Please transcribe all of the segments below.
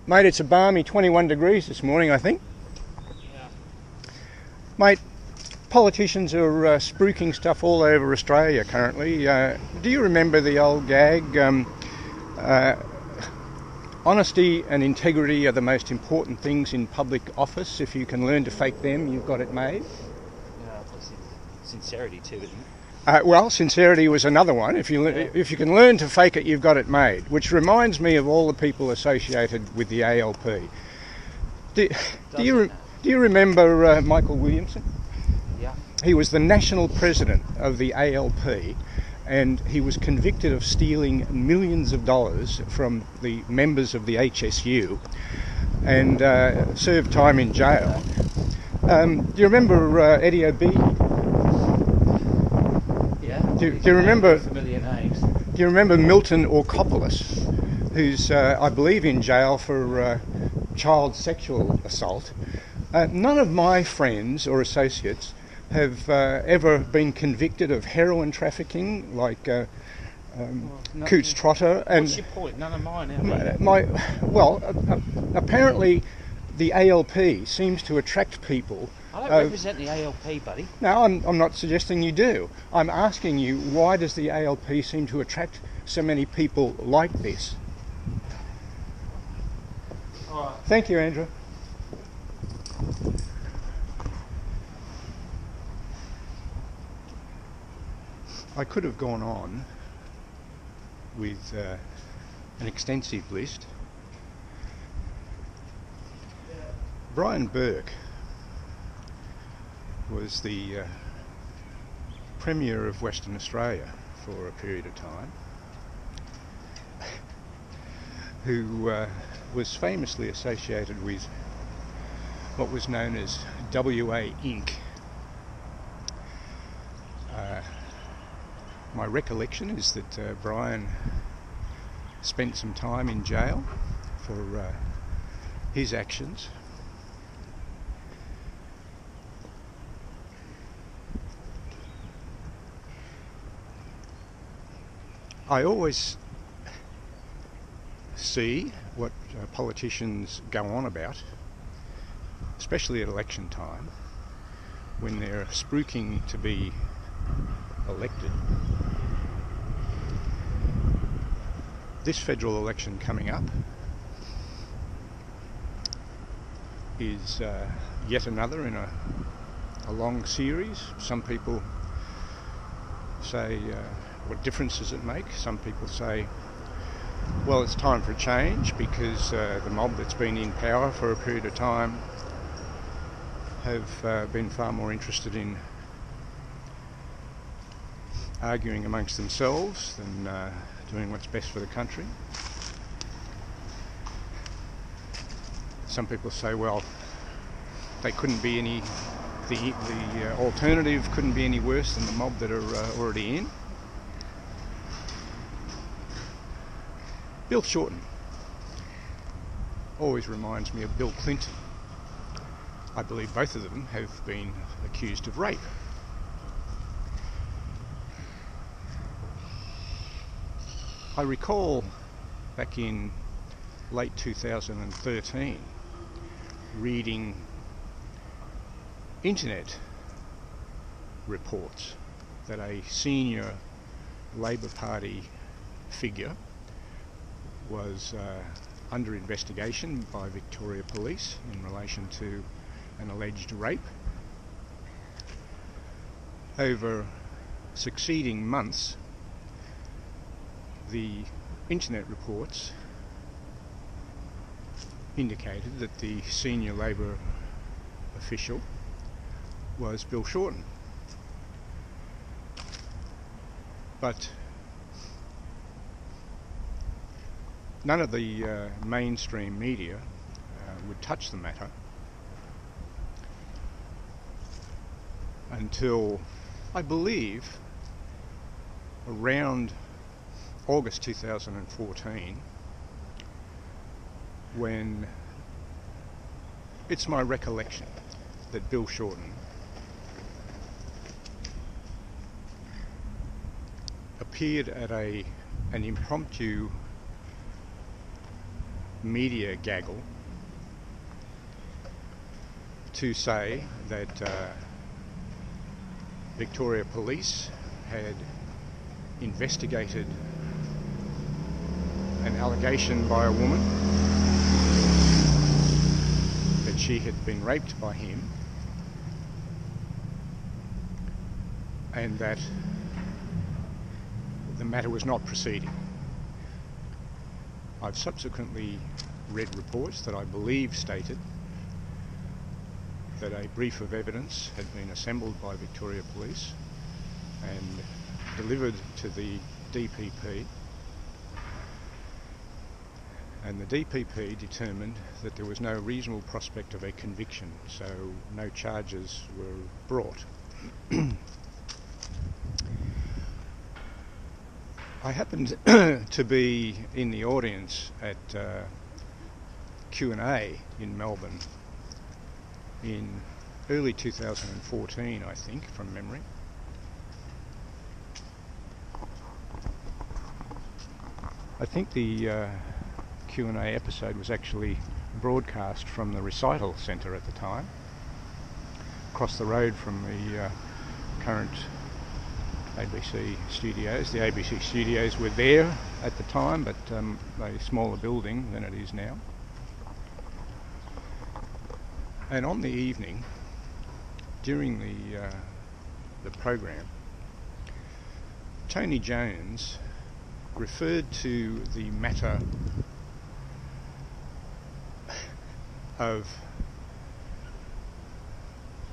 Mate, it's a balmy 21 degrees this morning, I think. Yeah. Mate, politicians are spruiking stuff all over Australia currently. Do you remember the old gag, honesty and integrity are the most important things in public office. If you can learn to fake them, you've got it made? Yeah, plus sincerity too, isn't it? Well, sincerity was another one. If you can learn to fake it, you've got it made. Which reminds me of all the people associated with the ALP. Do you remember Michael Williamson? Yeah. He was the national president of the ALP, and he was convicted of stealing millions of dollars from the members of the HSU, and served time in jail. Do you remember Eddie O'Beatty? Do you remember? Familiar names. Do you remember Milton Orkopoulos, who's I believe in jail for child sexual assault? None of my friends or associates have ever been convicted of heroin trafficking, like Coots Trotter. And what's your point? None of mine. Apparently, the ALP seems to attract people. I don't represent the ALP, buddy. No, I'm not suggesting you do. I'm asking you, why does the ALP seem to attract so many people like this? All right. Thank you, Andrew. I could have gone on with an extensive list. Brian Burke was the Premier of Western Australia for a period of time, who was famously associated with what was known as WA Inc. My recollection is that Brian spent some time in jail for his actions. I always see what politicians go on about, especially at election time, when they're spruiking to be elected. This federal election coming up is yet another in a long series. Some people say, what difference does it make? Some people say, well, it's time for a change because the mob that's been in power for a period of time have been far more interested in arguing amongst themselves than doing what's best for the country. Some people say, well, they couldn't be any, the alternative couldn't be any worse than the mob that are already in. Bill Shorten always reminds me of Bill Clinton. I believe both of them have been accused of rape. I recall back in late 2013 reading internet reports that a senior Labor Party figure was under investigation by Victoria Police in relation to an alleged rape. Over succeeding months, the internet reports indicated that the senior Labor official was Bill Shorten. But none of the mainstream media would touch the matter until, I believe, around August 2014, when it's my recollection that Bill Shorten appeared at an impromptu media gaggle to say that Victoria Police had investigated an allegation by a woman that she had been raped by him, and that the matter was not proceeding. I've subsequently read reports that I believe stated that a brief of evidence had been assembled by Victoria Police and delivered to the DPP, and the DPP determined that there was no reasonable prospect of a conviction, so no charges were brought. I happened to be in the audience at Q&A in Melbourne in early 2014, I think, from memory. I think the Q&A episode was actually broadcast from the recital centre at the time, across the road from the current ABC studios. The ABC studios were there at the time, but a smaller building than it is now. And on the evening, during the program, Tony Jones referred to the matter of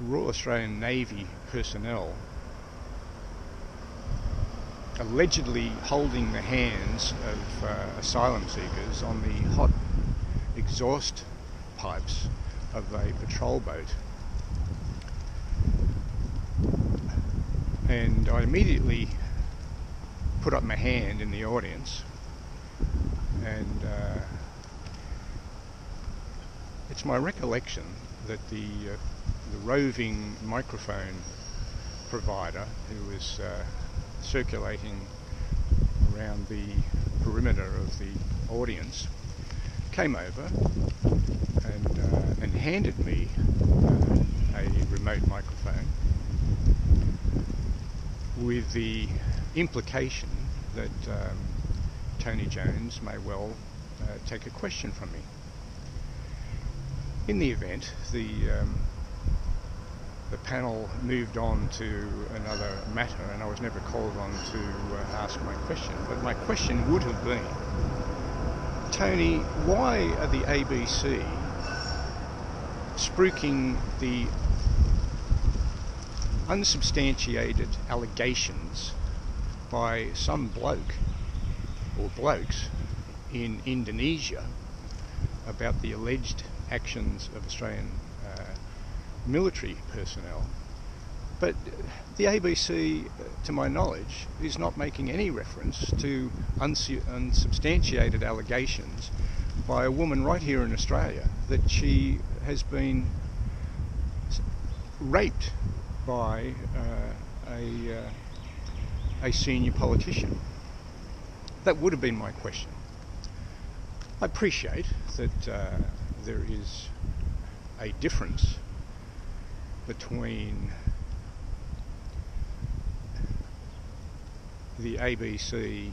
Royal Australian Navy personnel allegedly holding the hands of asylum seekers on the hot exhaust pipes of a patrol boat. And I immediately put up my hand in the audience, and it's my recollection that the roving microphone provider who was circulating around the perimeter of the audience came over and handed me a remote microphone with the implication that Tony Jones may well take a question from me. In the event, the panel moved on to another matter, and I was never called on to ask my question. But my question would have been, Tony, why are the ABC spruiking the unsubstantiated allegations by some bloke or blokes in Indonesia about the alleged actions of Australian military personnel? But the ABC, to my knowledge, is not making any reference to unsubstantiated allegations by a woman right here in Australia that she has been raped by a senior politician. That would have been my question. I appreciate that there is a difference between the ABC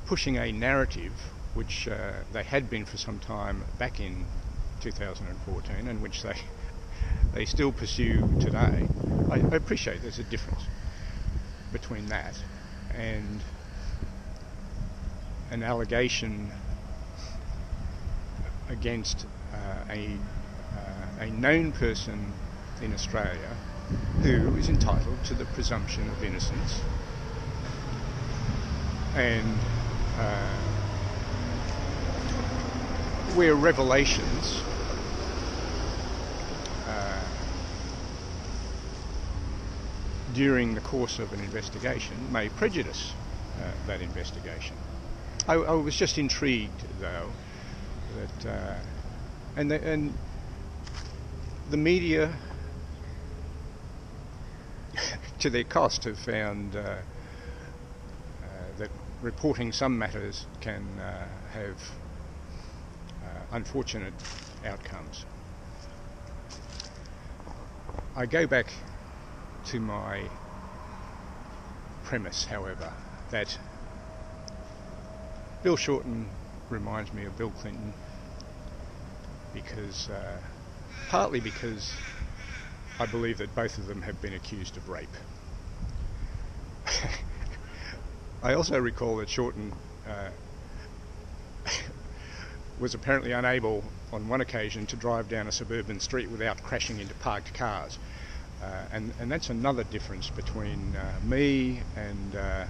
pushing a narrative which they had been for some time back in 2014, and which they still pursue today. I appreciate there's a difference between that and an allegation against a known person in Australia who is entitled to the presumption of innocence, and where revelations during the course of an investigation may prejudice that investigation. I was just intrigued, though, that and the media, to their cost, have found reporting some matters can have unfortunate outcomes. I go back to my premise, however, that Bill Shorten reminds me of Bill Clinton because, partly because I believe that both of them have been accused of rape. I also recall that Shorten was apparently unable on one occasion to drive down a suburban street without crashing into parked cars. And that's another difference between me and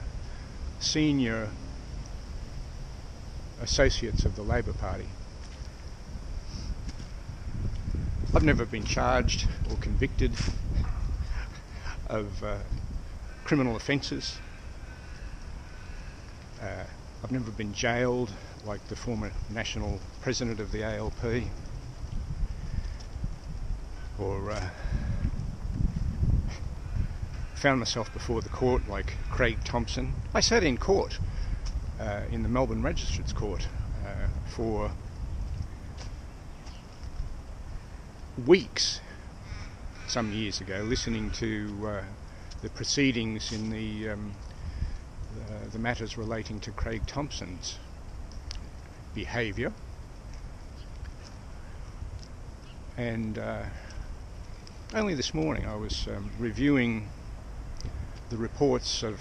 senior associates of the Labor Party. I've never been charged or convicted of criminal offences. I've never been jailed like the former national president of the ALP, or found myself before the court like Craig Thompson. I sat in court in the Melbourne Magistrates Court for weeks some years ago, listening to the proceedings in the matters relating to Craig Thompson's behaviour. And only this morning I was reviewing the reports of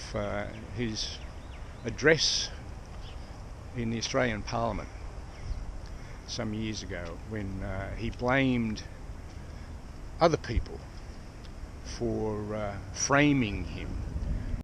his address in the Australian Parliament some years ago, when he blamed other people for framing him